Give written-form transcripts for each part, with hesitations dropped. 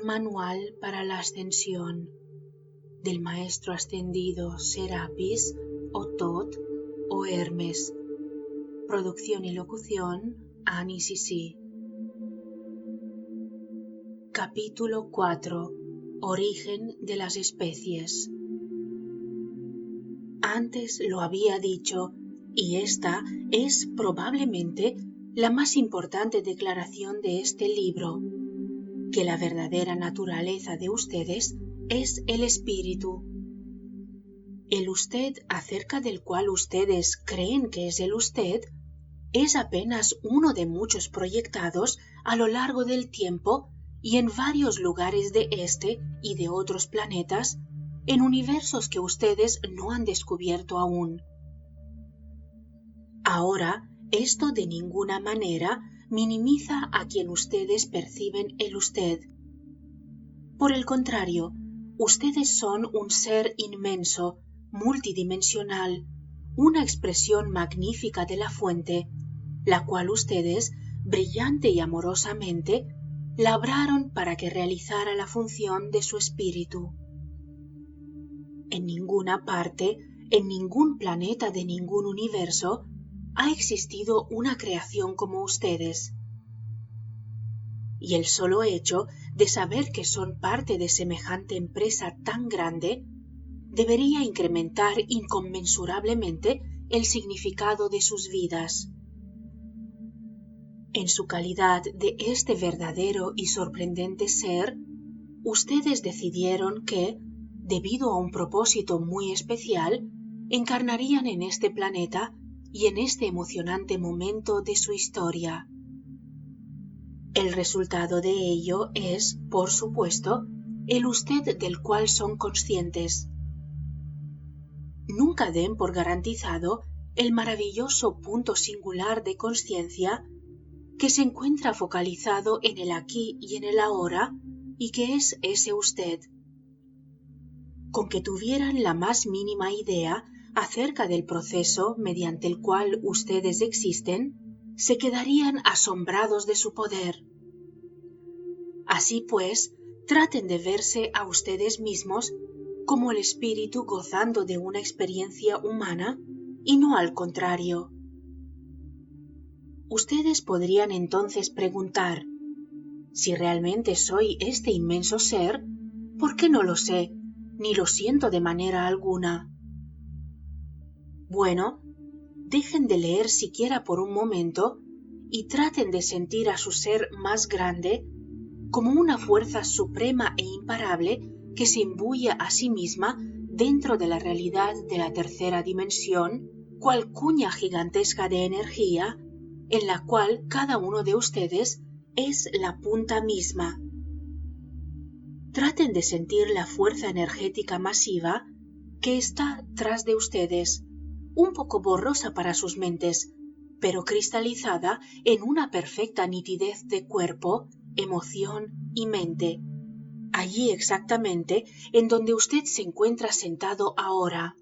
un manual para la ascensión del maestro ascendido Serapis o Thoth o Hermes. Producción y locución Annie Sisi. Capítulo 4. Origen de las especies. Antes lo había dicho, y esta es probablemente la más importante declaración de este libro, que la verdadera naturaleza de ustedes es el espíritu. El usted acerca del cual ustedes creen que es el usted es apenas uno de muchos proyectados a lo largo del tiempo y en varios lugares de este y de otros planetas, en universos que ustedes no han descubierto aún. Ahora, esto de ninguna manera minimiza a quien ustedes perciben el usted. Por el contrario, ustedes son un ser inmenso, multidimensional, una expresión magnífica de la fuente, la cual ustedes, brillante y amorosamente, labraron para que realizara la función de su espíritu. En ninguna parte, en ningún planeta de ningún universo, ha existido una creación como ustedes. Y el solo hecho de saber que son parte de semejante empresa tan grande debería incrementar inconmensurablemente el significado de sus vidas. En su calidad de este verdadero y sorprendente ser, ustedes decidieron que, debido a un propósito muy especial, encarnarían en este planeta y en este emocionante momento de su historia. El resultado de ello es, por supuesto, el usted del cual son conscientes. Nunca den por garantizado el maravilloso punto singular de consciencia que se encuentra focalizado en el aquí y en el ahora y que es ese usted. Con que tuvieran la más mínima idea acerca del proceso mediante el cual ustedes existen, se quedarían asombrados de su poder. Así pues, traten de verse a ustedes mismos como el espíritu gozando de una experiencia humana y no al contrario. Ustedes podrían entonces preguntar, si realmente soy este inmenso ser, ¿por qué no lo sé, ni lo siento de manera alguna? Bueno, dejen de leer siquiera por un momento y traten de sentir a su ser más grande como una fuerza suprema e imparable que se imbuye a sí misma dentro de la realidad de la tercera dimensión, cual cuña gigantesca de energía, en la cual cada uno de ustedes es la punta misma. Traten de sentir la fuerza energética masiva que está tras de ustedes, un poco borrosa para sus mentes, pero cristalizada en una perfecta nitidez de cuerpo, emoción y mente, allí exactamente en donde usted se encuentra sentado ahora.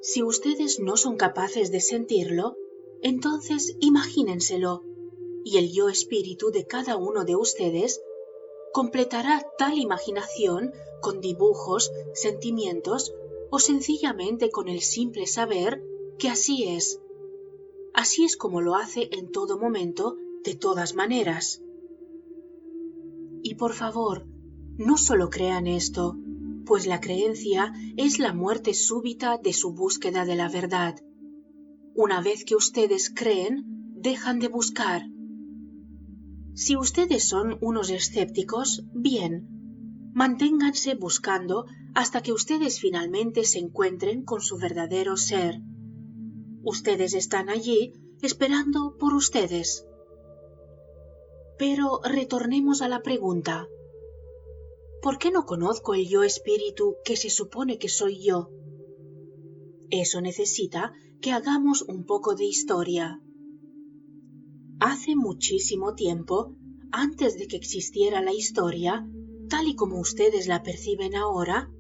Si ustedes no son capaces de sentirlo, entonces imagínenselo, y el yo espíritu de cada uno de ustedes completará tal imaginación con dibujos, sentimientos o sencillamente con el simple saber que así es. Así es como lo hace en todo momento, de todas maneras. Y por favor, no solo crean esto, pues la creencia es la muerte súbita de su búsqueda de la verdad. Una vez que ustedes creen, dejan de buscar. Si ustedes son unos escépticos, bien, manténganse buscando hasta que ustedes finalmente se encuentren con su verdadero ser. Ustedes están allí esperando por ustedes. Pero retornemos a la pregunta. ¿Por qué no conozco el yo espíritu que se supone que soy yo? Eso necesita que hagamos un poco de historia. Hace muchísimo tiempo, antes de que existiera la historia, tal y como ustedes la perciben ahora,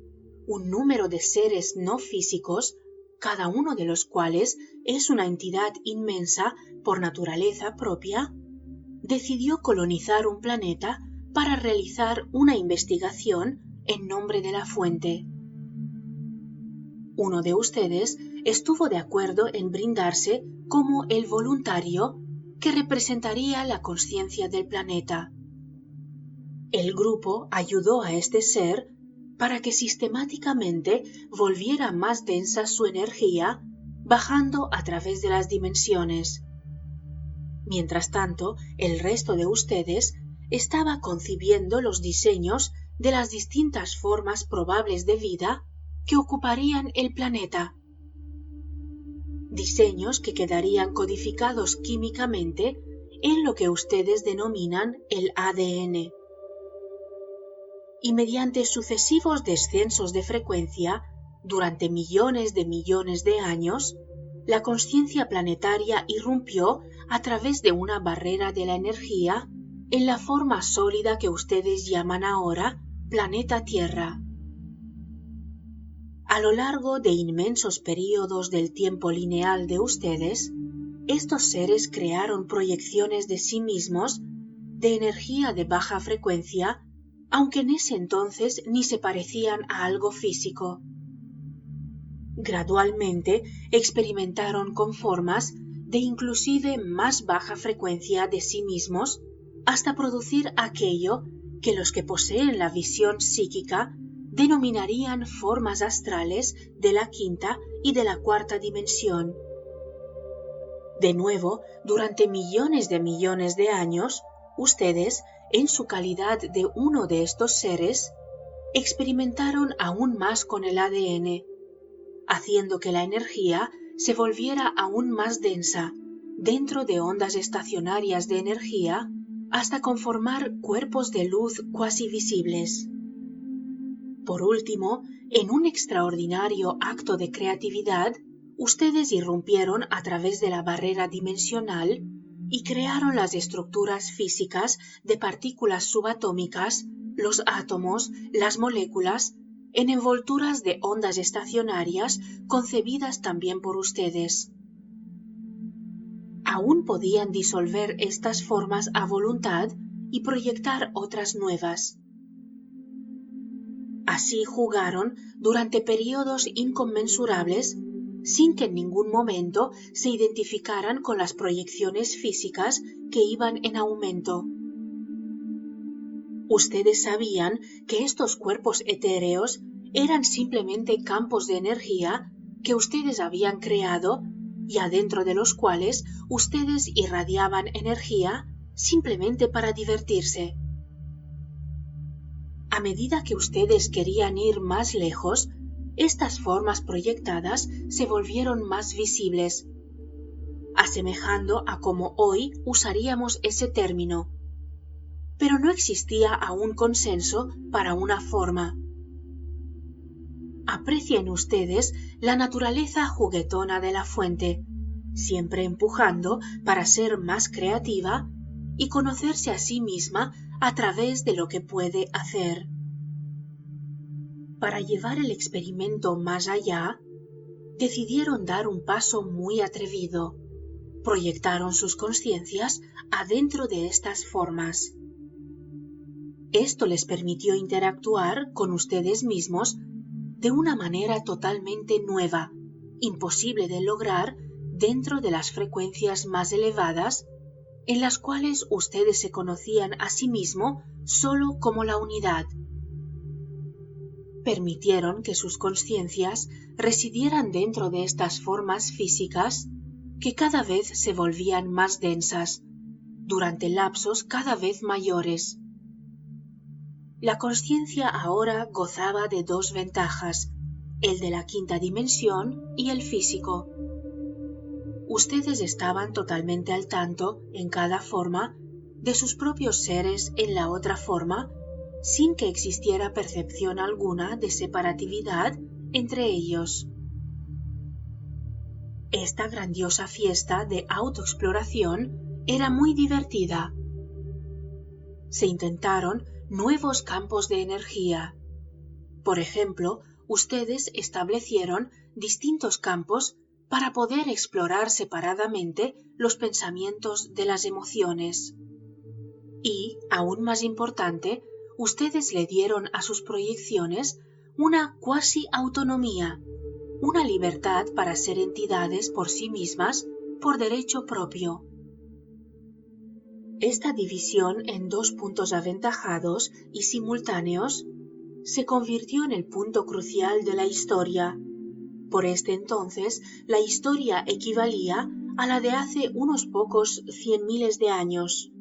un número de seres no físicos, cada uno de los cuales es una entidad inmensa por naturaleza propia, decidió colonizar un planeta para realizar una investigación en nombre de la fuente. Uno de ustedes estuvo de acuerdo en brindarse como el voluntario que representaría la conciencia del planeta. El grupo ayudó a este ser para que sistemáticamente volviera más densa su energía, bajando a través de las dimensiones. Mientras tanto, el resto de ustedes estaba concibiendo los diseños de las distintas formas probables de vida que ocuparían el planeta. Diseños que quedarían codificados químicamente en lo que ustedes denominan el ADN. Y mediante sucesivos descensos de frecuencia, durante millones de años, la conciencia planetaria irrumpió a través de una barrera de la energía en la forma sólida que ustedes llaman ahora planeta Tierra. A lo largo de inmensos períodos del tiempo lineal de ustedes, estos seres crearon proyecciones de sí mismos de energía de baja frecuencia, aunque en ese entonces ni se parecían a algo físico. Gradualmente experimentaron con formas de inclusive más baja frecuencia de sí mismos hasta producir aquello que los que poseen la visión psíquica denominarían formas astrales de la quinta y de la cuarta dimensión. De nuevo, durante millones de años, ustedes, en su calidad de uno de estos seres, experimentaron aún más con el ADN, haciendo que la energía se volviera aún más densa dentro de ondas estacionarias de energía hasta conformar cuerpos de luz cuasi visibles. Por último, en un extraordinario acto de creatividad, ustedes irrumpieron a través de la barrera dimensional y crearon las estructuras físicas de partículas subatómicas, los átomos, las moléculas, en envolturas de ondas estacionarias concebidas también por ustedes. Aún podían disolver estas formas a voluntad y proyectar otras nuevas. Así jugaron durante periodos inconmensurables sin que en ningún momento se identificaran con las proyecciones físicas que iban en aumento. Ustedes sabían que estos cuerpos etéreos eran simplemente campos de energía que ustedes habían creado y adentro de los cuales ustedes irradiaban energía simplemente para divertirse. A medida que ustedes querían ir más lejos, estas formas proyectadas se volvieron más visibles, asemejando a como hoy usaríamos ese término. Pero no existía aún consenso para una forma. Aprecien ustedes la naturaleza juguetona de la fuente, siempre empujando para ser más creativa y conocerse a sí misma a través de lo que puede hacer. Para llevar el experimento más allá, decidieron dar un paso muy atrevido. Proyectaron sus conciencias adentro de estas formas. Esto les permitió interactuar con ustedes mismos de una manera totalmente nueva, imposible de lograr dentro de las frecuencias más elevadas, en las cuales ustedes se conocían a sí mismos solo como la unidad. Permitieron que sus conciencias residieran dentro de estas formas físicas que cada vez se volvían más densas, durante lapsos cada vez mayores. La conciencia ahora gozaba de dos ventajas, el de la quinta dimensión y el físico. Ustedes estaban totalmente al tanto, en cada forma, de sus propios seres en la otra forma, sin que existiera percepción alguna de separatividad entre ellos. Esta grandiosa fiesta de autoexploración era muy divertida. Se intentaron nuevos campos de energía. Por ejemplo, ustedes establecieron distintos campos para poder explorar separadamente los pensamientos de las emociones. Y, aún más importante, ustedes le dieron a sus proyecciones una cuasi autonomía, una libertad para ser entidades por sí mismas por derecho propio. Esta división en dos puntos aventajados y simultáneos se convirtió en el punto crucial de la historia. Por este entonces, la historia equivalía a la de hace unos pocos 100.000 de años.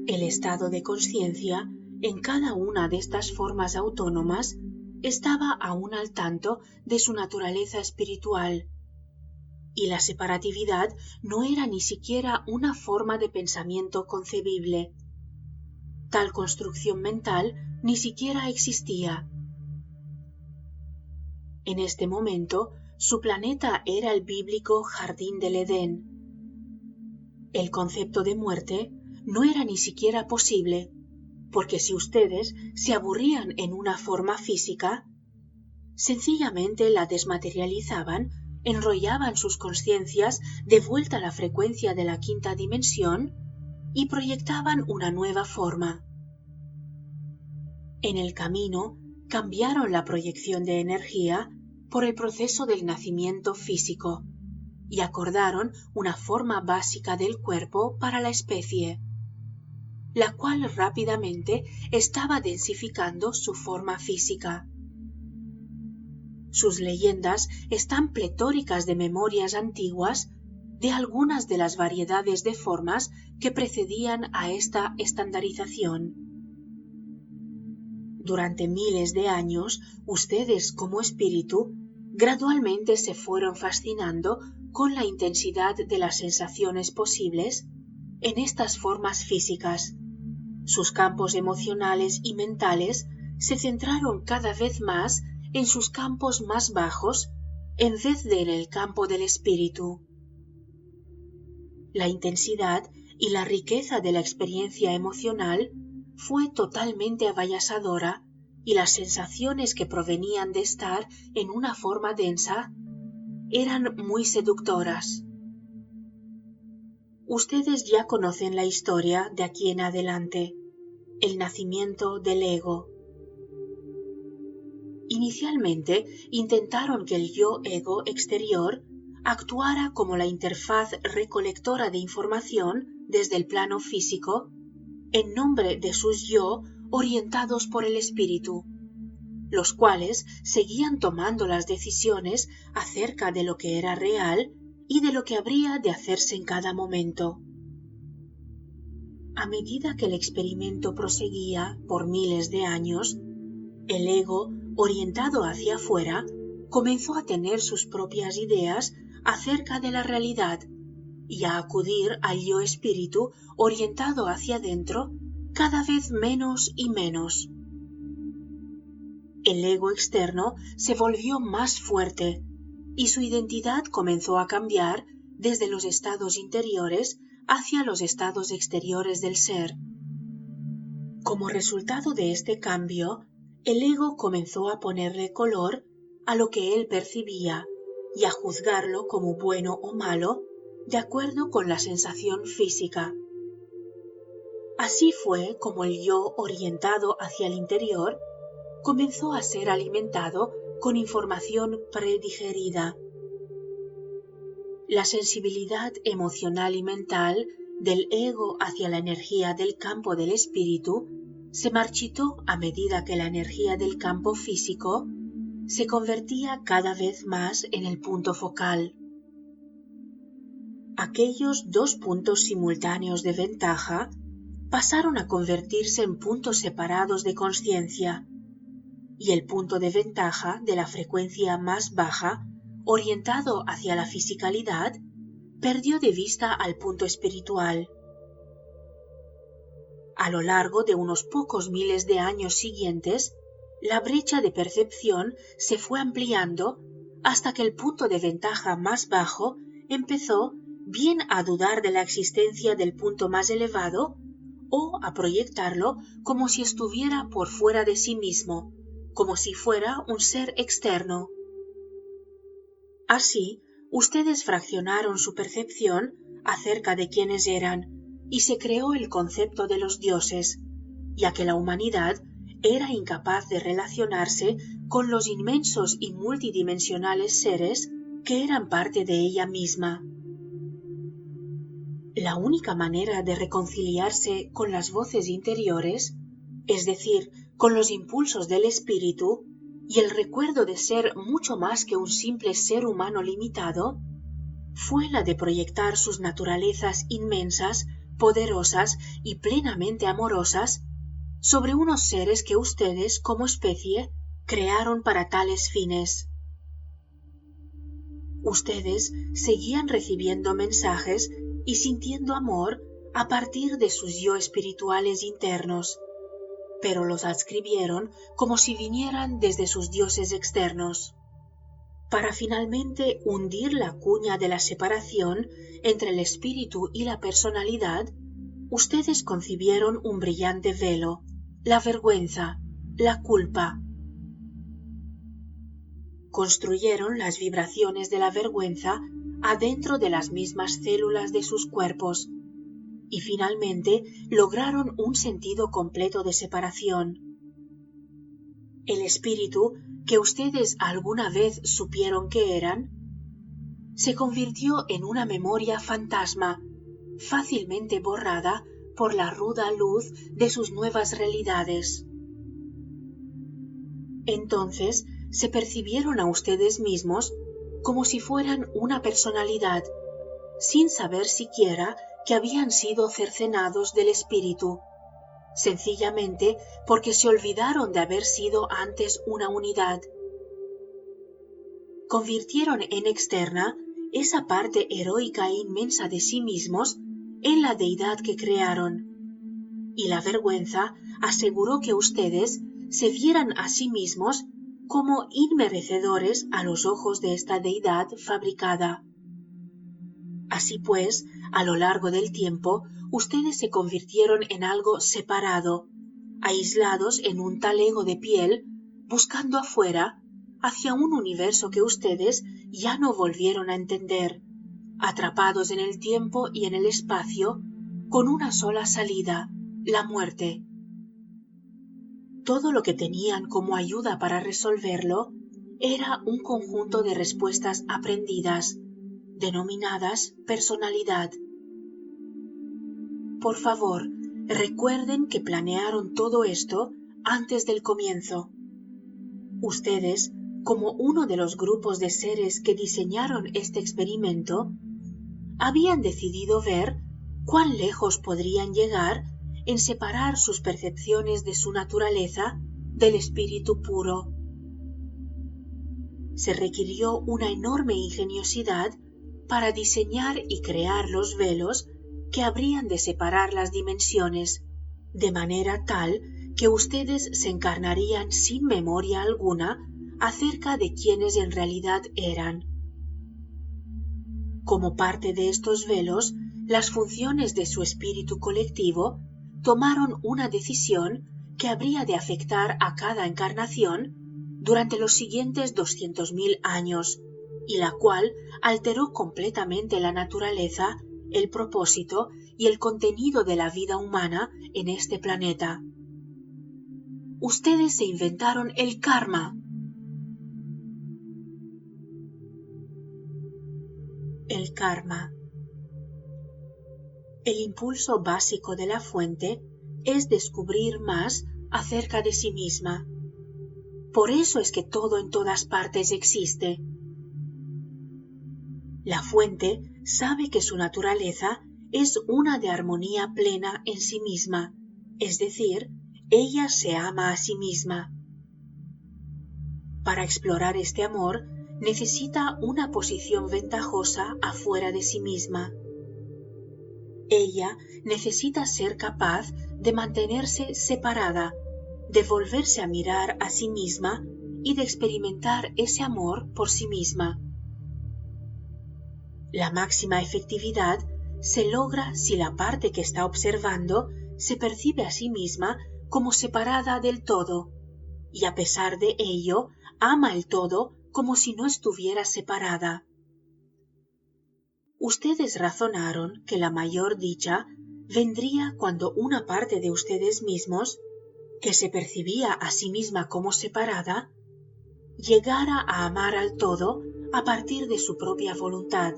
El estado de conciencia en cada una de estas formas autónomas estaba aún al tanto de su naturaleza espiritual, y la separatividad no era ni siquiera una forma de pensamiento concebible. Tal construcción mental ni siquiera existía. En este momento, su planeta era el bíblico Jardín del Edén. El concepto de muerte no era ni siquiera posible, porque si ustedes se aburrían en una forma física, sencillamente la desmaterializaban, enrollaban sus conciencias de vuelta a la frecuencia de la quinta dimensión y proyectaban una nueva forma. En el camino, cambiaron la proyección de energía por el proceso del nacimiento físico y acordaron una forma básica del cuerpo para la especie, la cual rápidamente estaba densificando su forma física. Sus leyendas están pletóricas de memorias antiguas de algunas de las variedades de formas que precedían a esta estandarización. Durante miles de años, ustedes como espíritu gradualmente se fueron fascinando con la intensidad de las sensaciones posibles en estas formas físicas. Sus campos emocionales y mentales se centraron cada vez más en sus campos más bajos en vez de en el campo del espíritu. La intensidad y la riqueza de la experiencia emocional fue totalmente avasalladora y las sensaciones que provenían de estar en una forma densa eran muy seductoras. Ustedes ya conocen la historia de aquí en adelante, el nacimiento del ego. Inicialmente intentaron que el yo-ego exterior actuara como la interfaz recolectora de información desde el plano físico en nombre de sus yo orientados por el espíritu, los cuales seguían tomando las decisiones acerca de lo que era real y de lo que habría de hacerse en cada momento. A medida que el experimento proseguía por miles de años, el ego, orientado hacia afuera, comenzó a tener sus propias ideas acerca de la realidad y a acudir al yo espíritu orientado hacia adentro cada vez menos y menos. El ego externo se volvió más fuerte y su identidad comenzó a cambiar desde los estados interiores hacia los estados exteriores del ser. Como resultado de este cambio, el ego comenzó a ponerle color a lo que él percibía y a juzgarlo como bueno o malo de acuerdo con la sensación física. Así fue como el yo orientado hacia el interior comenzó a ser alimentado con información predigerida. La sensibilidad emocional y mental del ego hacia la energía del campo del espíritu se marchitó a medida que la energía del campo físico se convertía cada vez más en el punto focal. Aquellos dos puntos simultáneos de ventaja pasaron a convertirse en puntos separados de conciencia, y el punto de ventaja de la frecuencia más baja, orientado hacia la fisicalidad, perdió de vista al punto espiritual. A lo largo de unos pocos miles de años siguientes, la brecha de percepción se fue ampliando hasta que el punto de ventaja más bajo empezó bien a dudar de la existencia del punto más elevado o a proyectarlo como si estuviera por fuera de sí mismo, como si fuera un ser externo. Así, ustedes fraccionaron su percepción acerca de quiénes eran y se creó el concepto de los dioses, ya que la humanidad era incapaz de relacionarse con los inmensos y multidimensionales seres que eran parte de ella misma. La única manera de reconciliarse con las voces interiores, es decir, con los impulsos del espíritu y el recuerdo de ser mucho más que un simple ser humano limitado, fue la de proyectar sus naturalezas inmensas, poderosas y plenamente amorosas sobre unos seres que ustedes, como especie, crearon para tales fines. Ustedes seguían recibiendo mensajes y sintiendo amor a partir de sus yo espirituales internos, pero los adscribieron como si vinieran desde sus dioses externos. Para finalmente hundir la cuña de la separación entre el espíritu y la personalidad, ustedes concibieron un brillante velo, la vergüenza, la culpa. Construyeron las vibraciones de la vergüenza adentro de las mismas células de sus cuerpos y finalmente lograron un sentido completo de separación. El espíritu que ustedes alguna vez supieron que eran, se convirtió en una memoria fantasma, fácilmente borrada por la ruda luz de sus nuevas realidades. Entonces se percibieron a ustedes mismos como si fueran una personalidad, sin saber siquiera que habían sido cercenados del espíritu, sencillamente porque se olvidaron de haber sido antes una unidad. Convirtieron en externa esa parte heroica e inmensa de sí mismos en la deidad que crearon, y la vergüenza aseguró que ustedes se vieran a sí mismos como inmerecedores a los ojos de esta deidad fabricada. Así pues, a lo largo del tiempo, ustedes se convirtieron en algo separado, aislados en un talego de piel, buscando afuera, hacia un universo que ustedes ya no volvieron a entender, atrapados en el tiempo y en el espacio, con una sola salida, la muerte. Todo lo que tenían como ayuda para resolverlo era un conjunto de respuestas aprendidas, denominadas personalidad. Por favor, recuerden que planearon todo esto antes del comienzo. Ustedes, como uno de los grupos de seres que diseñaron este experimento, habían decidido ver cuán lejos podrían llegar en separar sus percepciones de su naturaleza del espíritu puro. Se requirió una enorme ingeniosidad para diseñar y crear los velos que habrían de separar las dimensiones, de manera tal que ustedes se encarnarían sin memoria alguna acerca de quiénes en realidad eran. Como parte de estos velos, las funciones de su espíritu colectivo tomaron una decisión que habría de afectar a cada encarnación durante los siguientes 200.000 años, y la cual alteró completamente la naturaleza, el propósito y el contenido de la vida humana en este planeta. Ustedes se inventaron el karma. El karma. El impulso básico de la fuente es descubrir más acerca de sí misma. Por eso es que todo en todas partes existe. La fuente sabe que su naturaleza es una de armonía plena en sí misma, es decir, ella se ama a sí misma. Para explorar este amor, necesita una posición ventajosa afuera de sí misma. Ella necesita ser capaz de mantenerse separada, de volverse a mirar a sí misma y de experimentar ese amor por sí misma. La máxima efectividad se logra si la parte que está observando se percibe a sí misma como separada del todo, y a pesar de ello ama el todo como si no estuviera separada. Ustedes razonaron que la mayor dicha vendría cuando una parte de ustedes mismos, que se percibía a sí misma como separada, llegara a amar al todo a partir de su propia voluntad.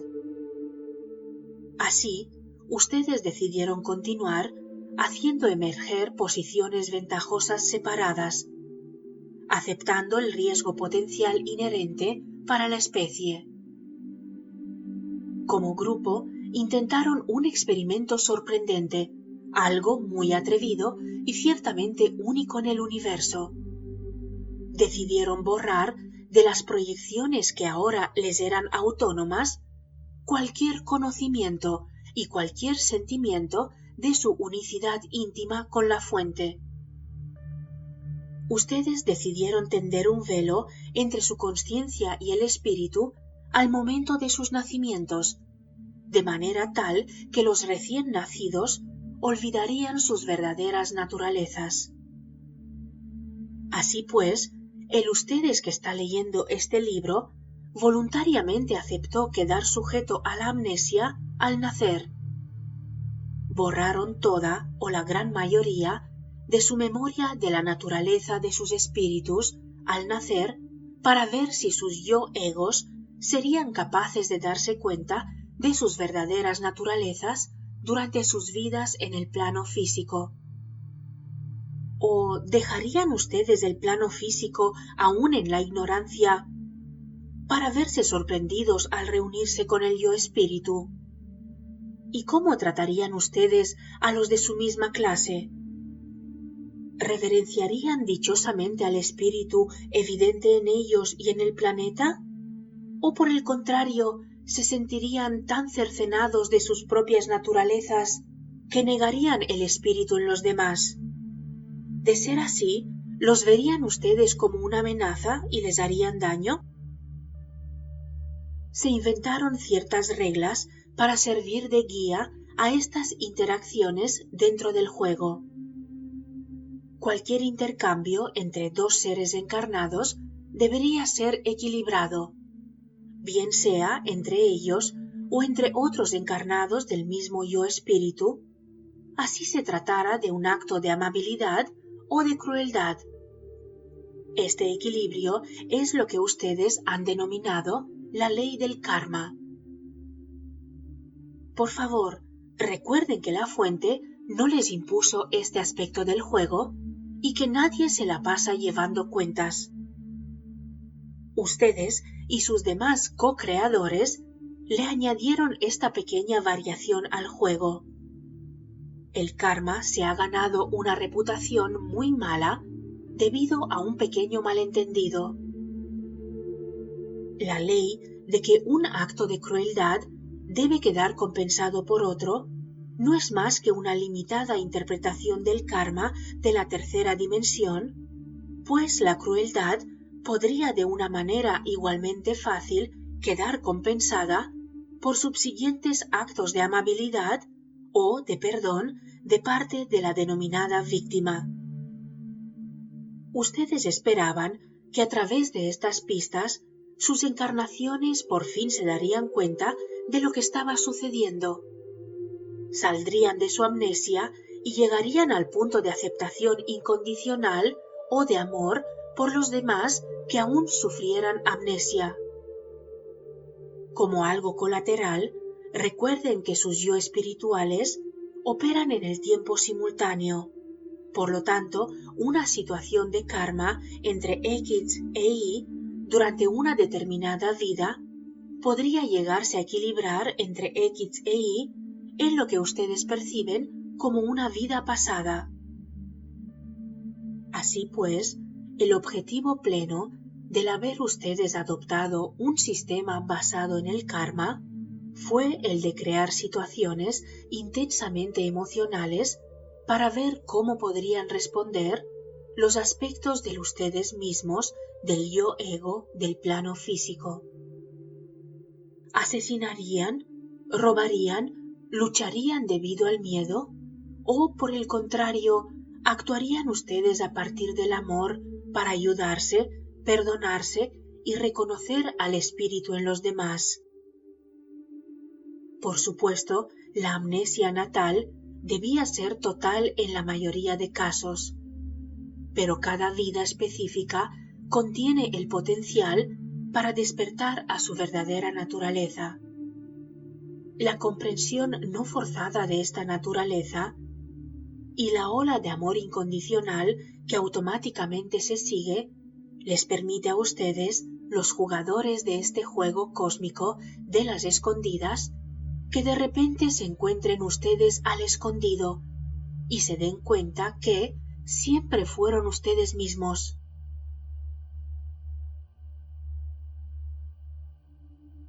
Así, ustedes decidieron continuar haciendo emerger posiciones ventajosas separadas, aceptando el riesgo potencial inherente para la especie. Como grupo, intentaron un experimento sorprendente, algo muy atrevido y ciertamente único en el universo. Decidieron borrar de las proyecciones que ahora les eran autónomas cualquier conocimiento y cualquier sentimiento de su unicidad íntima con la fuente. Ustedes decidieron tender un velo entre su conciencia y el espíritu al momento de sus nacimientos, de manera tal que los recién nacidos olvidarían sus verdaderas naturalezas. Así pues, el ustedes que está leyendo este libro voluntariamente aceptó quedar sujeto a la amnesia al nacer. Borraron toda o la gran mayoría de su memoria de la naturaleza de sus espíritus al nacer para ver si sus yo-egos serían capaces de darse cuenta de sus verdaderas naturalezas durante sus vidas en el plano físico. ¿O dejarían ustedes el plano físico aún en la ignorancia para verse sorprendidos al reunirse con el yo espíritu? ¿Y cómo tratarían ustedes a los de su misma clase? ¿Reverenciarían dichosamente al espíritu evidente en ellos y en el planeta? ¿O por el contrario, se sentirían tan cercenados de sus propias naturalezas que negarían el espíritu en los demás? De ser así, ¿los verían ustedes como una amenaza y les harían daño? Se inventaron ciertas reglas para servir de guía a estas interacciones dentro del juego. Cualquier intercambio entre dos seres encarnados debería ser equilibrado, bien sea entre ellos o entre otros encarnados del mismo yo espíritu, así se tratara de un acto de amabilidad o de crueldad. Este equilibrio es lo que ustedes han denominado la ley del karma. Por favor, recuerden que la fuente no les impuso este aspecto del juego y que nadie se la pasa llevando cuentas. Ustedes y sus demás co-creadores le añadieron esta pequeña variación al juego. El karma se ha ganado una reputación muy mala debido a un pequeño malentendido. La ley de que un acto de crueldad debe quedar compensado por otro no es más que una limitada interpretación del karma de la tercera dimensión, pues la crueldad podría de una manera igualmente fácil quedar compensada por subsiguientes actos de amabilidad o de perdón de parte de la denominada víctima. Ustedes esperaban que a través de estas pistas sus encarnaciones por fin se darían cuenta de lo que estaba sucediendo. Saldrían de su amnesia y llegarían al punto de aceptación incondicional o de amor por los demás que aún sufrieran amnesia. Como algo colateral, recuerden que sus yo espirituales operan en el tiempo simultáneo. Por lo tanto, una situación de karma entre X e Y durante una determinada vida podría llegarse a equilibrar entre X e Y en lo que ustedes perciben como una vida pasada. Así pues, el objetivo pleno del haber ustedes adoptado un sistema basado en el karma fue el de crear situaciones intensamente emocionales para ver cómo podrían responder los aspectos de ustedes mismos del yo-ego del plano físico. ¿Asesinarían? ¿Robarían? ¿Lucharían debido al miedo? ¿O, por el contrario, actuarían ustedes a partir del amor para ayudarse, perdonarse y reconocer al espíritu en los demás? Por supuesto, la amnesia natal debía ser total en la mayoría de casos, pero cada vida específica contiene el potencial para despertar a su verdadera naturaleza. La comprensión no forzada de esta naturaleza y la ola de amor incondicional que automáticamente se sigue les permite a ustedes, los jugadores de este juego cósmico de las escondidas, que de repente se encuentren ustedes al escondido y se den cuenta que siempre fueron ustedes mismos.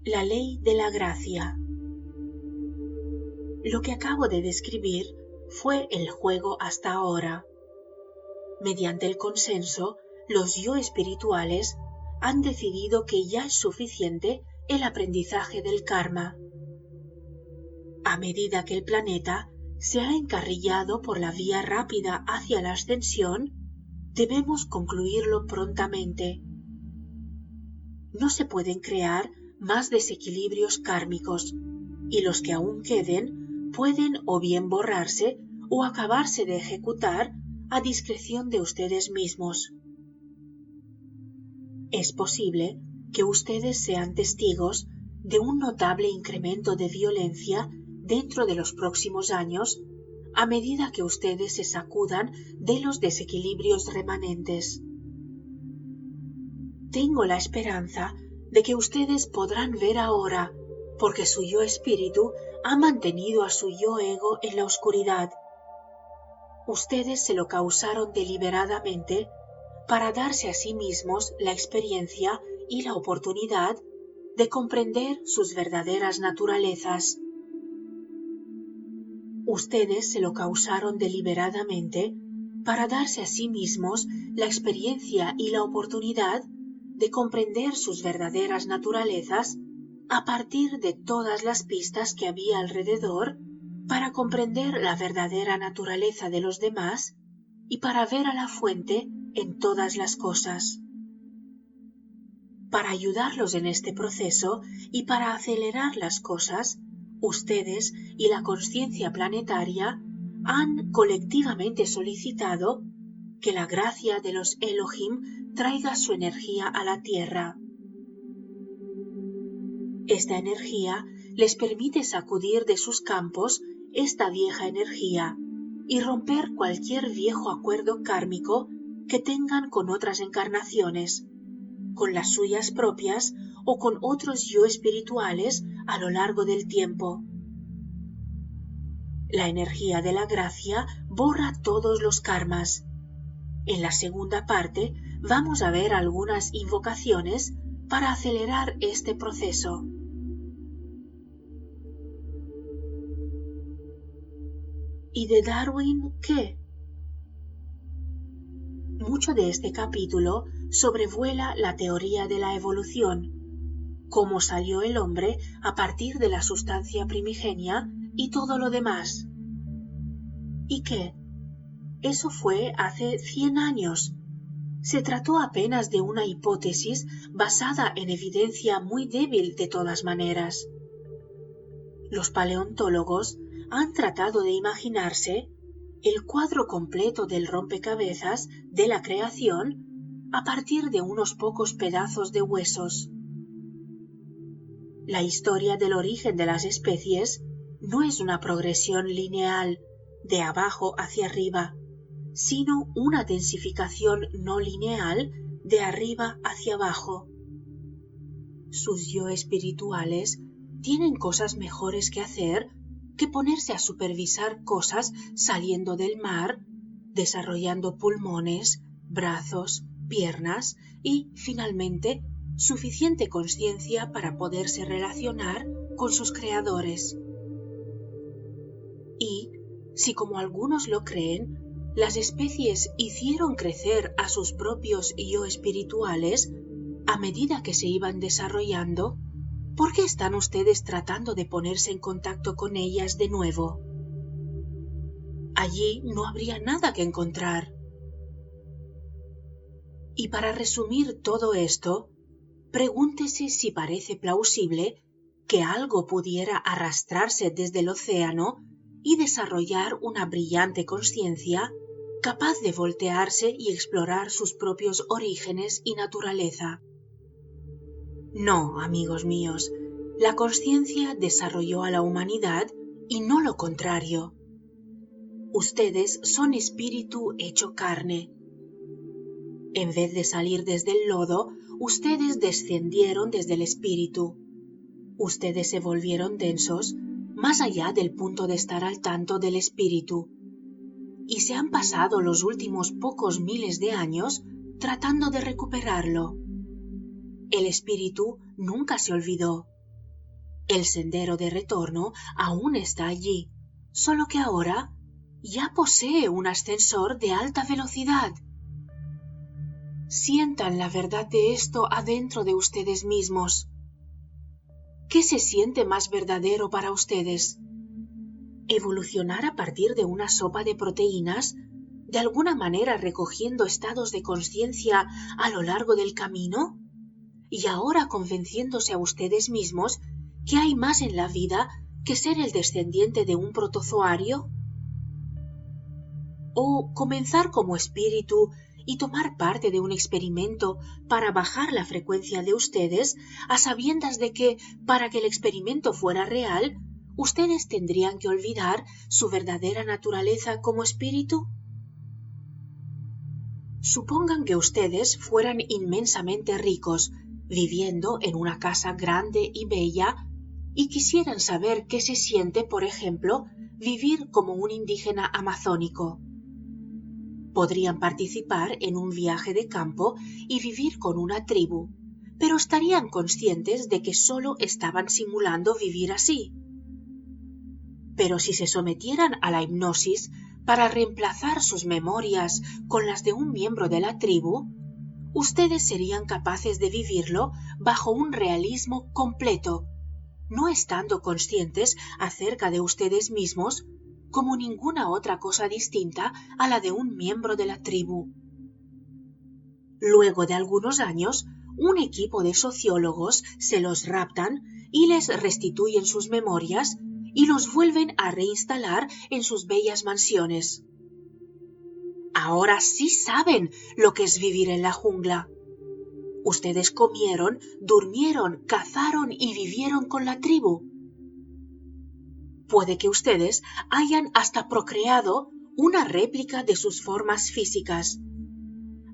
La ley de la gracia. Lo que acabo de describir fue el juego hasta ahora. Mediante el consenso, los yo espirituales han decidido que ya es suficiente el aprendizaje del karma. A medida que el planeta se ha encarrilado por la vía rápida hacia la ascensión, debemos concluirlo prontamente. No se pueden crear más desequilibrios kármicos, y los que aún queden pueden o bien borrarse o acabarse de ejecutar a discreción de ustedes mismos. Es posible que ustedes sean testigos de un notable incremento de violencia dentro de los próximos años a medida que ustedes se sacudan de los desequilibrios remanentes. Tengo la esperanza de que ustedes podrán ver ahora, porque su yo espíritu ha mantenido a su yo ego en la oscuridad. Ustedes se lo causaron deliberadamente para darse a sí mismos la experiencia y la oportunidad de comprender sus verdaderas naturalezas. Ustedes se lo causaron deliberadamente para darse a sí mismos la experiencia y la oportunidad de comprender sus verdaderas naturalezas a partir de todas las pistas que había alrededor, para comprender la verdadera naturaleza de los demás y para ver a la fuente en todas las cosas. Para ayudarlos en este proceso y para acelerar las cosas, ustedes y la conciencia planetaria han colectivamente solicitado que la gracia de los Elohim traiga su energía a la Tierra. Esta energía les permite sacudir de sus campos esta vieja energía y romper cualquier viejo acuerdo kármico que tengan con otras encarnaciones, con las suyas propias o con otros yo espirituales a lo largo del tiempo. La energía de la gracia borra todos los karmas. En la segunda parte vamos a ver algunas invocaciones para acelerar este proceso. ¿Y de Darwin qué? Mucho de este capítulo sobrevuela la teoría de la evolución, cómo salió el hombre a partir de la sustancia primigenia y todo lo demás. ¿Y qué? Eso fue hace 100 años. Se trató apenas de una hipótesis basada en evidencia muy débil de todas maneras. Los paleontólogos han tratado de imaginarse el cuadro completo del rompecabezas de la creación a partir de unos pocos pedazos de huesos. La historia del origen de las especies no es una progresión lineal de abajo hacia arriba, sino una densificación no lineal de arriba hacia abajo. Sus yo espirituales tienen cosas mejores que hacer que ponerse a supervisar cosas saliendo del mar, desarrollando pulmones, brazos, piernas y, finalmente, suficiente conciencia para poderse relacionar con sus creadores. Y, si como algunos lo creen, las especies hicieron crecer a sus propios yo espirituales a medida que se iban desarrollando, ¿por qué están ustedes tratando de ponerse en contacto con ellas de nuevo? Allí no habría nada que encontrar. Y para resumir todo esto, pregúntese si parece plausible que algo pudiera arrastrarse desde el océano y desarrollar una brillante conciencia capaz de voltearse y explorar sus propios orígenes y naturaleza. No, amigos míos, la conciencia desarrolló a la humanidad y no lo contrario. Ustedes son espíritu hecho carne. En vez de salir desde el lodo, ustedes descendieron desde el espíritu. Ustedes se volvieron densos, más allá del punto de estar al tanto del espíritu. Y se han pasado los últimos pocos miles de años tratando de recuperarlo. El espíritu nunca se olvidó. El sendero de retorno aún está allí, solo que ahora ya posee un ascensor de alta velocidad. Sientan la verdad de esto adentro de ustedes mismos. ¿Qué se siente más verdadero para ustedes? ¿Evolucionar a partir de una sopa de proteínas, de alguna manera recogiendo estados de conciencia a lo largo del camino? Y ahora convenciéndose a ustedes mismos que hay más en la vida que ser el descendiente de un protozoario? ¿O comenzar como espíritu y tomar parte de un experimento para bajar la frecuencia de ustedes a sabiendas de que, para que el experimento fuera real, ustedes tendrían que olvidar su verdadera naturaleza como espíritu? Supongan que ustedes fueran inmensamente ricos, viviendo en una casa grande y bella, y quisieran saber qué se siente, por ejemplo, vivir como un indígena amazónico. Podrían participar en un viaje de campo y vivir con una tribu, pero estarían conscientes de que solo estaban simulando vivir así. Pero si se sometieran a la hipnosis para reemplazar sus memorias con las de un miembro de la tribu, ustedes serían capaces de vivirlo bajo un realismo completo, no estando conscientes acerca de ustedes mismos como ninguna otra cosa distinta a la de un miembro de la tribu. Luego de algunos años, un equipo de sociólogos se los raptan y les restituyen sus memorias y los vuelven a reinstalar en sus bellas mansiones. Ahora sí saben lo que es vivir en la jungla. Ustedes comieron, durmieron, cazaron y vivieron con la tribu. Puede que ustedes hayan hasta procreado una réplica de sus formas físicas.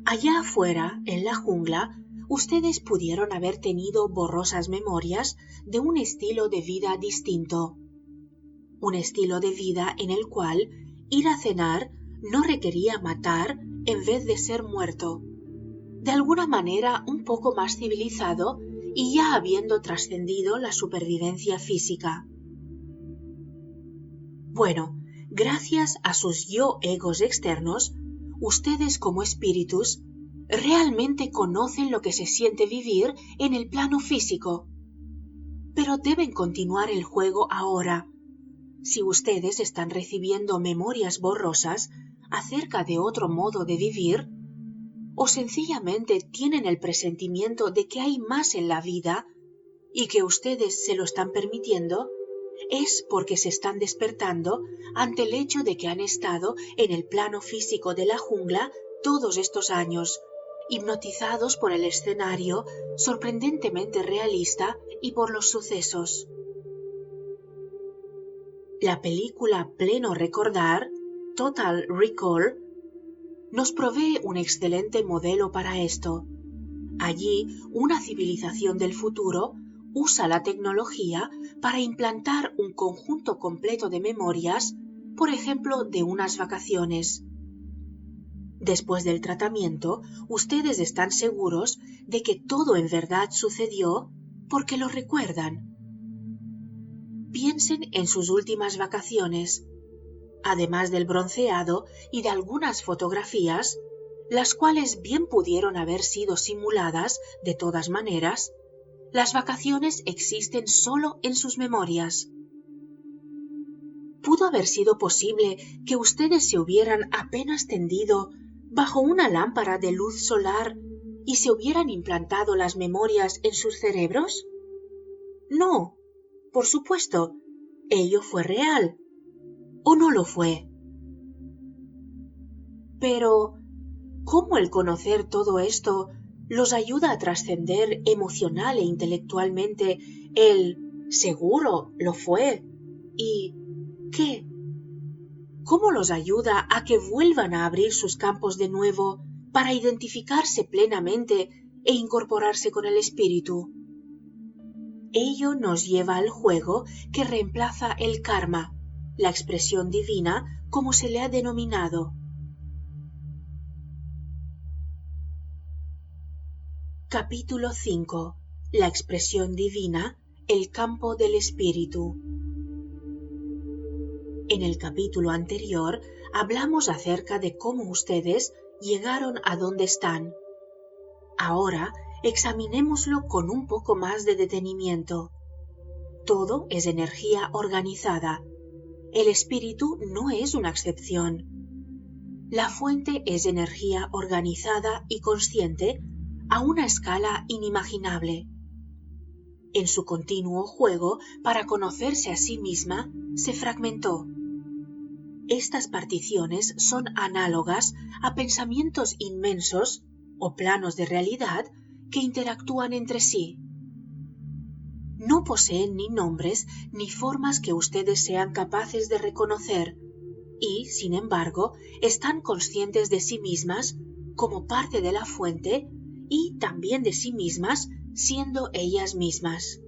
Allá afuera, en la jungla, ustedes pudieron haber tenido borrosas memorias de un estilo de vida distinto. Un estilo de vida en el cual ir a cenar no requería matar en vez de ser muerto. De alguna manera un poco más civilizado y ya habiendo trascendido la supervivencia física. Bueno, gracias a sus yo-egos externos, ustedes como espíritus realmente conocen lo que se siente vivir en el plano físico. Pero deben continuar el juego ahora. Si ustedes están recibiendo memorias borrosas acerca de otro modo de vivir, o sencillamente tienen el presentimiento de que hay más en la vida y que ustedes se lo están permitiendo, es porque se están despertando ante el hecho de que han estado en el plano físico de la jungla todos estos años, hipnotizados por el escenario sorprendentemente realista y por los sucesos. La película Pleno Recordar, Total Recall, nos provee un excelente modelo para esto. Allí, una civilización del futuro usa la tecnología para implantar un conjunto completo de memorias, por ejemplo, de unas vacaciones. Después del tratamiento, ustedes están seguros de que todo en verdad sucedió porque lo recuerdan. Piensen en sus últimas vacaciones. Además del bronceado y de algunas fotografías, las cuales bien pudieron haber sido simuladas de todas maneras, las vacaciones existen solo en sus memorias. ¿Pudo haber sido posible que ustedes se hubieran apenas tendido bajo una lámpara de luz solar y se hubieran implantado las memorias en sus cerebros? No, por supuesto, ello fue real. o no lo fue. Pero, ¿cómo el conocer todo esto los ayuda a trascender emocional e intelectualmente el seguro lo fue y qué? ¿Cómo los ayuda a que vuelvan a abrir sus campos de nuevo para identificarse plenamente e incorporarse con el espíritu? Ello nos lleva al juego que reemplaza el karma, la expresión divina como se le ha denominado. Capítulo 5. La expresión divina, el campo del espíritu. En el capítulo anterior hablamos acerca de cómo ustedes llegaron a donde están. Ahora examinémoslo con un poco más de detenimiento. Todo es energía organizada. El espíritu no es una excepción. La fuente es energía organizada y consciente a una escala inimaginable. En su continuo juego para conocerse a sí misma, se fragmentó. Estas particiones son análogas a pensamientos inmensos o planos de realidad que interactúan entre sí. No poseen ni nombres ni formas que ustedes sean capaces de reconocer y, sin embargo, están conscientes de sí mismas como parte de la fuente y también de sí mismas siendo ellas mismas.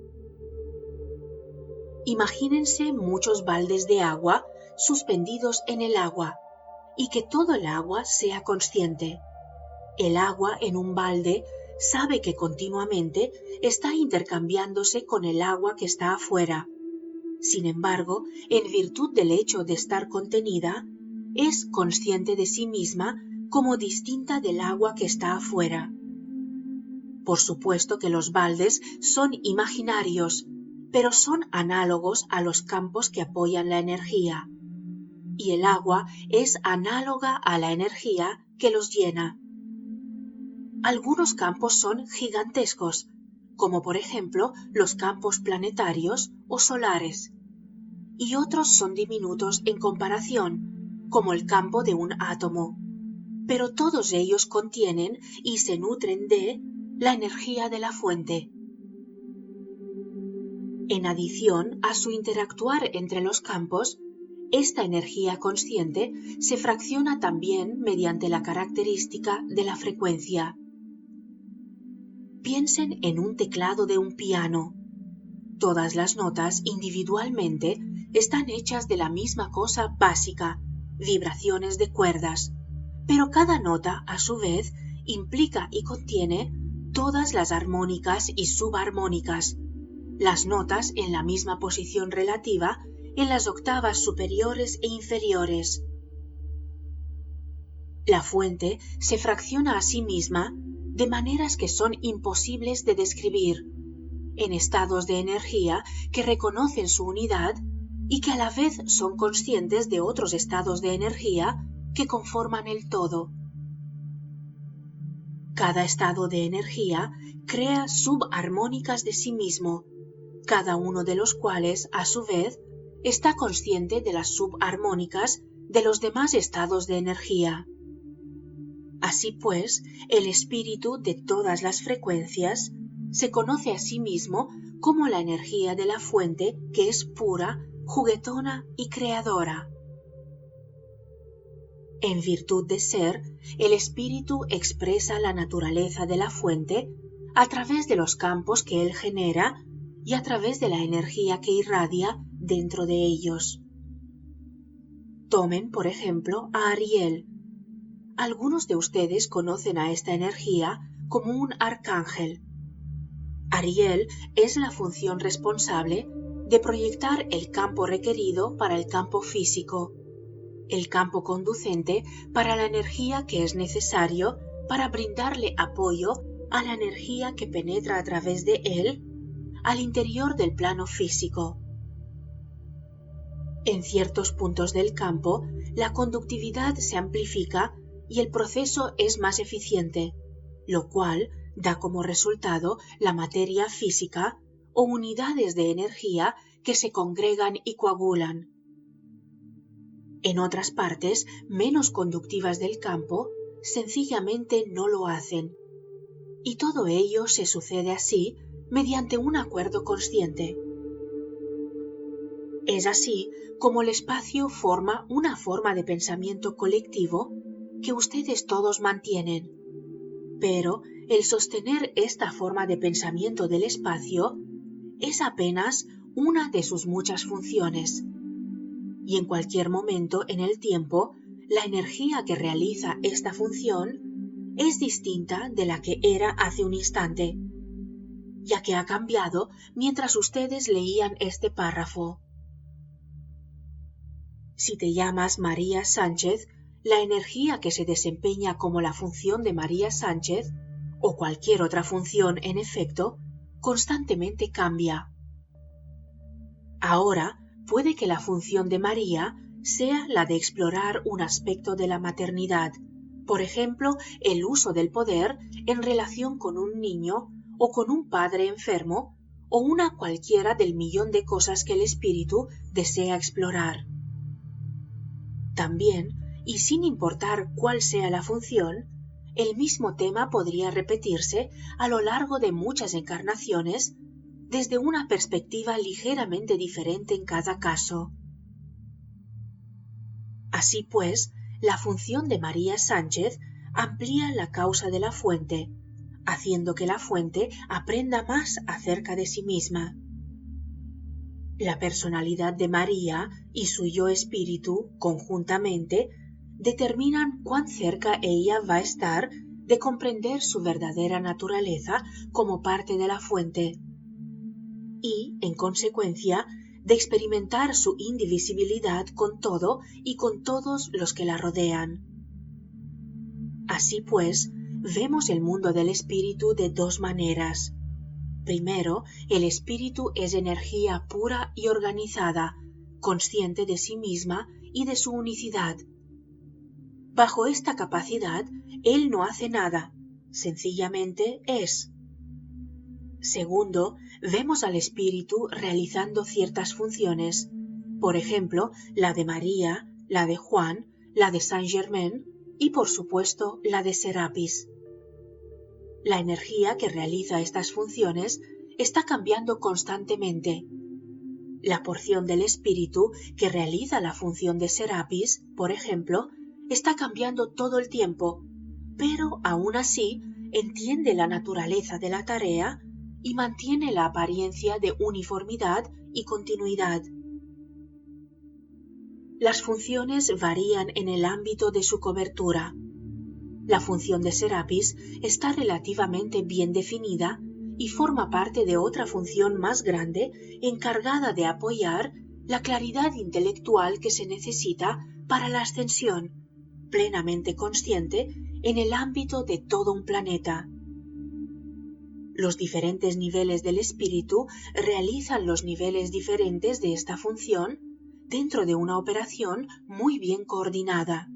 Imagínense muchos baldes de agua suspendidos en el agua y que todo el agua sea consciente. El agua en un balde sabe que continuamente está intercambiándose con el agua que está afuera. Sin embargo, en virtud del hecho de estar contenida, es consciente de sí misma como distinta del agua que está afuera. Por supuesto que los baldes son imaginarios, pero son análogos a los campos que apoyan la energía. Y el agua es análoga a la energía que los llena. Algunos campos son gigantescos, como por ejemplo los campos planetarios o solares, y otros son diminutos en comparación, como el campo de un átomo, pero todos ellos contienen y se nutren de la energía de la fuente. En adición a su interactuar entre los campos, esta energía consciente se fracciona también mediante la característica de la frecuencia. Piensen en un teclado de un piano. Todas las notas individualmente están hechas de la misma cosa básica, vibraciones de cuerdas, pero cada nota, a su vez, implica y contiene todas las armónicas y subarmónicas, las notas en la misma posición relativa en las octavas superiores e inferiores. La fuente se fracciona a sí misma de maneras que son imposibles de describir, en estados de energía que reconocen su unidad y que a la vez son conscientes de otros estados de energía que conforman el todo. Cada estado de energía crea subarmónicas de sí mismo, cada uno de los cuales, a su vez, está consciente de las subarmónicas de los demás estados de energía. Así pues, el espíritu de todas las frecuencias se conoce a sí mismo como la energía de la fuente que es pura, juguetona y creadora. En virtud de ser, el espíritu expresa la naturaleza de la fuente a través de los campos que él genera y a través de la energía que irradia dentro de ellos. Tomen, por ejemplo, a Ariel. Algunos de ustedes conocen a esta energía como un arcángel. Ariel es la función responsable de proyectar el campo requerido para el campo físico, el campo conducente para la energía que es necesario para brindarle apoyo a la energía que penetra a través de él al interior del plano físico. En ciertos puntos del campo, la conductividad se amplifica y el proceso es más eficiente, lo cual da como resultado la materia física o unidades de energía que se congregan y coagulan. En otras partes, menos conductivas del campo, sencillamente no lo hacen. Y todo ello se sucede así mediante un acuerdo consciente. Es así como el espacio forma una forma de pensamiento colectivo que ustedes todos mantienen. Pero el sostener esta forma de pensamiento del espacio es apenas una de sus muchas funciones. Y en cualquier momento en el tiempo, la energía que realiza esta función es distinta de la que era hace un instante, ya que ha cambiado mientras ustedes leían este párrafo. Si te llamas María Sánchez, la energía que se desempeña como la función de María Sánchez, o cualquier otra función en efecto, constantemente cambia. Ahora puede que la función de María sea la de explorar un aspecto de la maternidad, por ejemplo, el uso del poder en relación con un niño o con un padre enfermo, o una cualquiera del millón de cosas que el espíritu desea explorar. También, y sin importar cuál sea la función, el mismo tema podría repetirse a lo largo de muchas encarnaciones desde una perspectiva ligeramente diferente en cada caso. Así pues, la función de María Sánchez amplía la causa de la fuente, haciendo que la fuente aprenda más acerca de sí misma. La personalidad de María y su yo espíritu, conjuntamente, determinan cuán cerca ella va a estar de comprender su verdadera naturaleza como parte de la fuente y, en consecuencia, de experimentar su indivisibilidad con todo y con todos los que la rodean. Así pues, vemos el mundo del espíritu de dos maneras. Primero, el espíritu es energía pura y organizada, consciente de sí misma y de su unicidad. Bajo esta capacidad, él no hace nada, sencillamente es. Segundo, vemos al espíritu realizando ciertas funciones, por ejemplo, la de María, la de Juan, la de Saint Germain y, por supuesto, la de Serapis. La energía que realiza estas funciones está cambiando constantemente. La porción del espíritu que realiza la función de Serapis, por ejemplo, está cambiando todo el tiempo, pero aún así entiende la naturaleza de la tarea y mantiene la apariencia de uniformidad y continuidad. Las funciones varían en el ámbito de su cobertura. La función de Serapis está relativamente bien definida y forma parte de otra función más grande encargada de apoyar la claridad intelectual que se necesita para la ascensión, plenamente consciente, en el ámbito de todo un planeta. Los diferentes niveles del espíritu realizan los niveles diferentes de esta función dentro de una operación muy bien coordinada.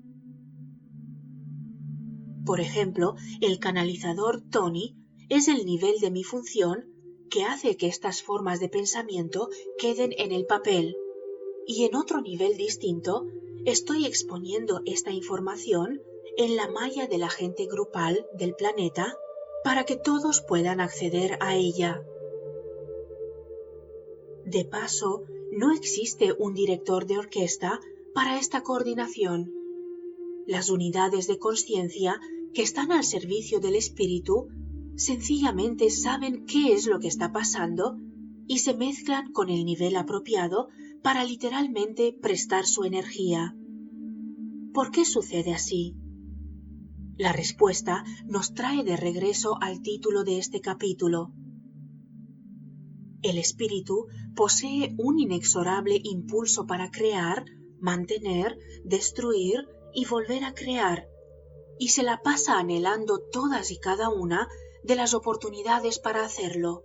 Por ejemplo, el canalizador Tony es el nivel de mi función que hace que estas formas de pensamiento queden en el papel, y en otro nivel distinto estoy exponiendo esta información en la malla del agente grupal del planeta para que todos puedan acceder a ella. De paso, no existe un director de orquesta para esta coordinación. Las unidades de conciencia que están al servicio del espíritu sencillamente saben qué es lo que está pasando y se mezclan con el nivel apropiado para literalmente prestar su energía. ¿Por qué sucede así? La respuesta nos trae de regreso al título de este capítulo. El espíritu posee un inexorable impulso para crear, mantener, destruir y volver a crear, y se la pasa anhelando todas y cada una de las oportunidades para hacerlo.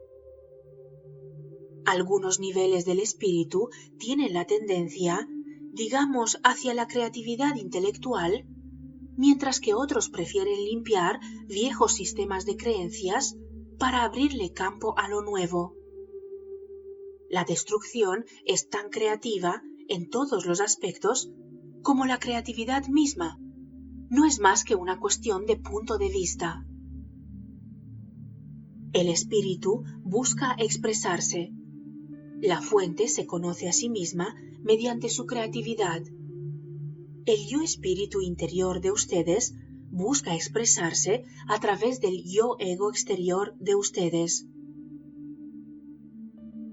Algunos niveles del espíritu tienen la tendencia, digamos, hacia la creatividad intelectual, mientras que otros prefieren limpiar viejos sistemas de creencias para abrirle campo a lo nuevo. La destrucción es tan creativa en todos los aspectos como la creatividad misma. No es más que una cuestión de punto de vista. El espíritu busca expresarse. La fuente se conoce a sí misma mediante su creatividad. El yo espíritu interior de ustedes busca expresarse a través del yo ego exterior de ustedes.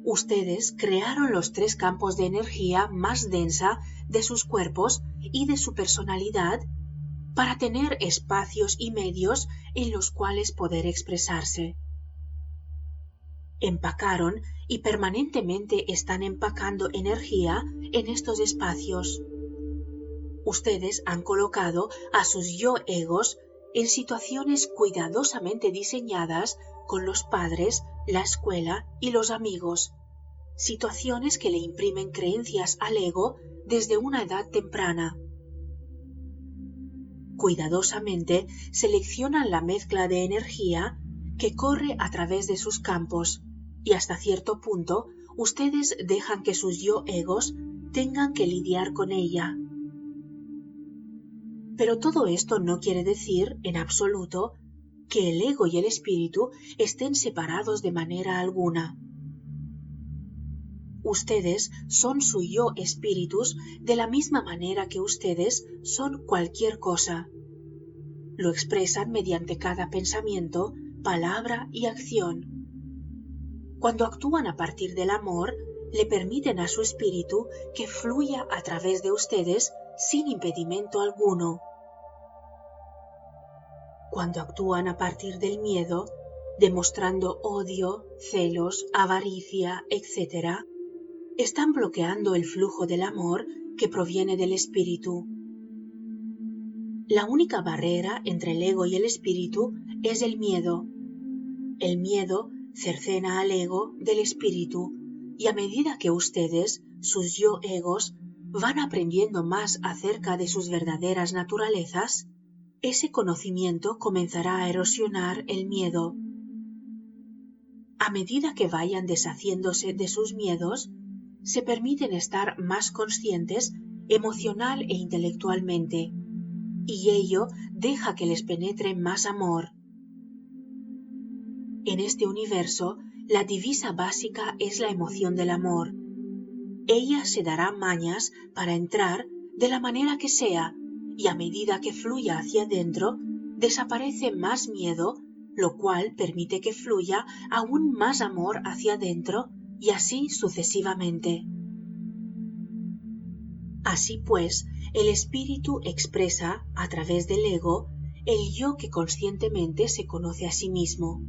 Ustedes crearon los 3 campos de energía más densa de sus cuerpos y de su personalidad para tener espacios y medios en los cuales poder expresarse. Empacaron y permanentemente están empacando energía en estos espacios. Ustedes han colocado a sus yo egos en situaciones cuidadosamente diseñadas con los padres, la escuela y los amigos, situaciones que le imprimen creencias al ego desde una edad temprana. Cuidadosamente seleccionan la mezcla de energía que corre a través de sus campos y hasta cierto punto ustedes dejan que sus yo egos tengan que lidiar con ella. Pero todo esto no quiere decir, en absoluto, que el ego y el espíritu estén separados de manera alguna. Ustedes son su yo espíritus de la misma manera que ustedes son cualquier cosa. Lo expresan mediante cada pensamiento, palabra y acción. Cuando actúan a partir del amor, le permiten a su espíritu que fluya a través de ustedes sin impedimento alguno. Cuando actúan a partir del miedo, demostrando odio, celos, avaricia, etc., están bloqueando el flujo del amor que proviene del espíritu. La única barrera entre el ego y el espíritu es el miedo. El miedo cercena al ego del espíritu y a medida que ustedes, sus yo egos, van aprendiendo más acerca de sus verdaderas naturalezas, ese conocimiento comenzará a erosionar el miedo. A medida que vayan deshaciéndose de sus miedos, se permiten estar más conscientes emocional e intelectualmente, y ello deja que les penetre más amor. En este universo, la divisa básica es la emoción del amor. Ella se dará mañas para entrar de la manera que sea, y a medida que fluya hacia adentro, desaparece más miedo, lo cual permite que fluya aún más amor hacia adentro, y así sucesivamente. Así pues, el espíritu expresa, a través del ego, el yo que conscientemente se conoce a sí mismo.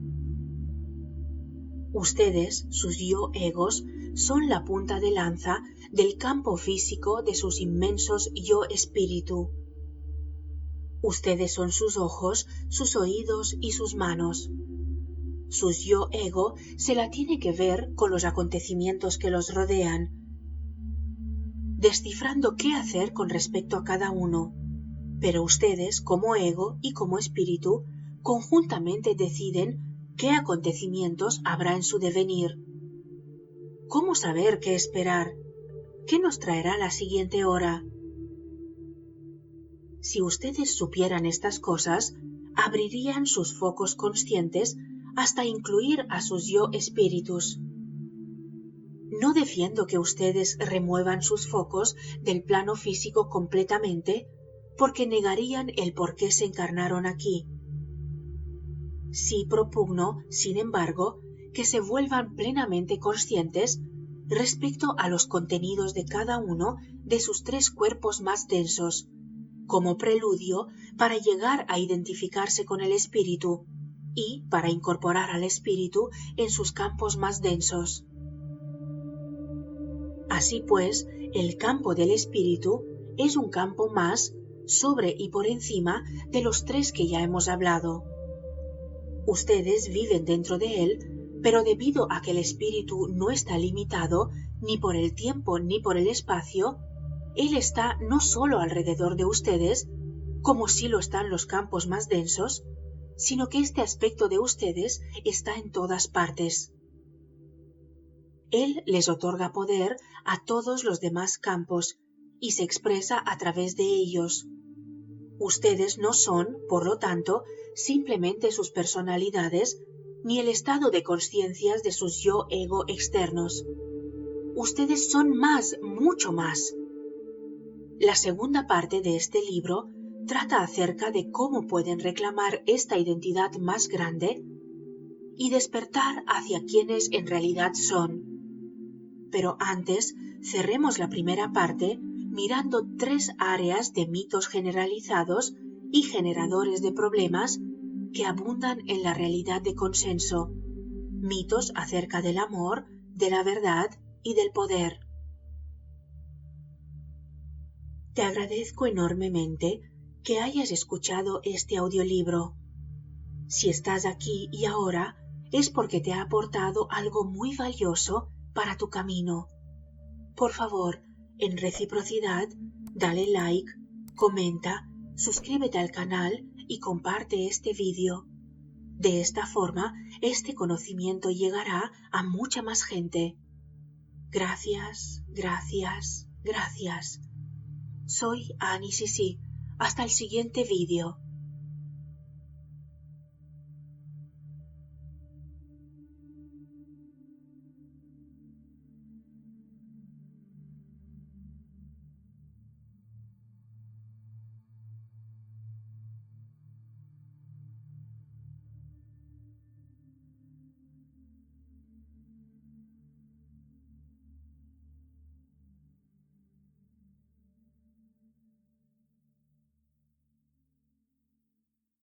Ustedes, sus yo egos, son la punta de lanza del campo físico de sus inmensos yo espíritu. Ustedes son sus ojos, sus oídos y sus manos. Sus yo ego se la tiene que ver con los acontecimientos que los rodean, descifrando qué hacer con respecto a cada uno, pero ustedes, como ego y como espíritu, conjuntamente deciden qué acontecimientos habrá en su devenir. ¿Cómo saber qué esperar? ¿Qué nos traerá la siguiente hora? Si ustedes supieran estas cosas, abrirían sus focos conscientes hasta incluir a sus yo espíritus. No defiendo que ustedes remuevan sus focos del plano físico completamente, porque negarían el por qué se encarnaron aquí. Sí propugno, sin embargo, que se vuelvan plenamente conscientes respecto a los contenidos de cada uno de sus 3 cuerpos más densos, como preludio para llegar a identificarse con el espíritu y para incorporar al espíritu en sus campos más densos. Así pues, el campo del espíritu es un campo más sobre y por encima de los 3 que ya hemos hablado. Ustedes viven dentro de él, pero debido a que el espíritu no está limitado ni por el tiempo ni por el espacio, él está no solo alrededor de ustedes, como sí lo están los campos más densos, sino que este aspecto de ustedes está en todas partes. Él les otorga poder a todos los demás campos y se expresa a través de ellos. Ustedes no son, por lo tanto, simplemente sus personalidades, ni el estado de conciencias de sus yo-ego externos. Ustedes son más, mucho más. La segunda parte de este libro trata acerca de cómo pueden reclamar esta identidad más grande y despertar hacia quienes en realidad son. Pero antes, cerremos la primera parte mirando 3 áreas de mitos generalizados y generadores de problemas que abundan en la realidad de consenso. Mitos acerca del amor, de la verdad y del poder. Te agradezco enormemente que hayas escuchado este audiolibro. Si estás aquí y ahora, es porque te ha aportado algo muy valioso para tu camino. Por favor, en reciprocidad, dale like, comenta, suscríbete al canal y comparte este vídeo. De esta forma, este conocimiento llegará a mucha más gente. Gracias, gracias, gracias. Soy Annie Sisi. Hasta el siguiente vídeo.